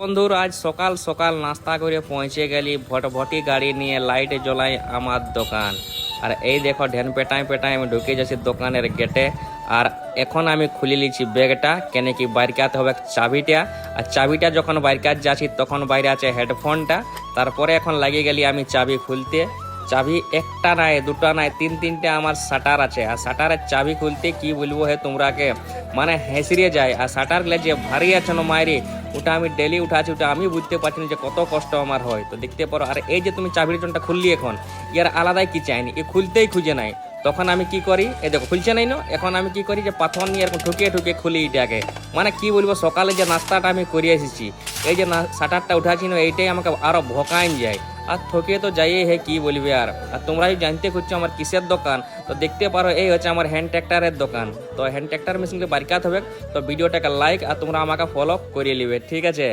বন্ধুর আজ সকাল সকাল নাস্তা করে পৌঁছে গেলি ভটভটি গাড়ি নিয়ে লাইট জ্বলাই আমার দোকান। আর এই দেখো ঢেন পেটাই পেটাই আমি ঢুকে যাচ্ছি দোকানের গেটে। আর এখন আমি খুলে নিচ্ছি ব্যাগটা, কেন কি বাইর কাতে হবে চাবিটা। আর চাবিটা যখন বাইর কাজ যাচ্ছি তখন বাইরে আছে হেডফোনটা। তারপরে এখন লাগিয়ে গেলি আমি চাবি খুলতে। চাবি একটা নাই দুটা নাই তিনটে আমার শাটার আছে। আর শাটারের চাবি খুলতে কি বলবো হে তোমরাকে, মানে হেসড়িয়ে যায়। আর শাটার গুলো যে ভারী আছে না মায়েরি, ওটা আমি ডেলি উঠাচ্ছি, ওটা আমি বুঝতে পারছি না যে কত কষ্ট আমার হয়। তো দেখতে পারো। আর এই যে তুমি চাবির জনটা খুললি, এখন ইয়ার আলাদাই কি চাইনি, এ খুলতেই খুঁজে নাই। তখন আমি কি করি, এই দেখো খুলছে নাই না, এখন আমি কি করি যে পাথর নিয়ে এরকম ঠুকিয়ে ঠুকিয়ে খুলি এটাকে। মানে কি বলবো, সকালে যে নাস্তাটা আমি করে এসেছি, এই যে শাটারটা উঠাচ্ছি না, এইটাই আমাকে আরো ভকাইন যায়। আর ঠকিয়ে তো যাই হে, কি বলবে। আর তোমরাই জানতে খুঁজছো আমার কিসের দোকান, তো দেখতে পারো এই হচ্ছে আমার হ্যান্ড ট্র্যাক্টরের দোকান। তো হ্যান্ড ট্র্যাক্টর মেশিনকে বারকাত হবে। তো ভিডিওটাকে লাইক আর তোমরা আমাকে ফলো করে নিবে, ঠিক আছে।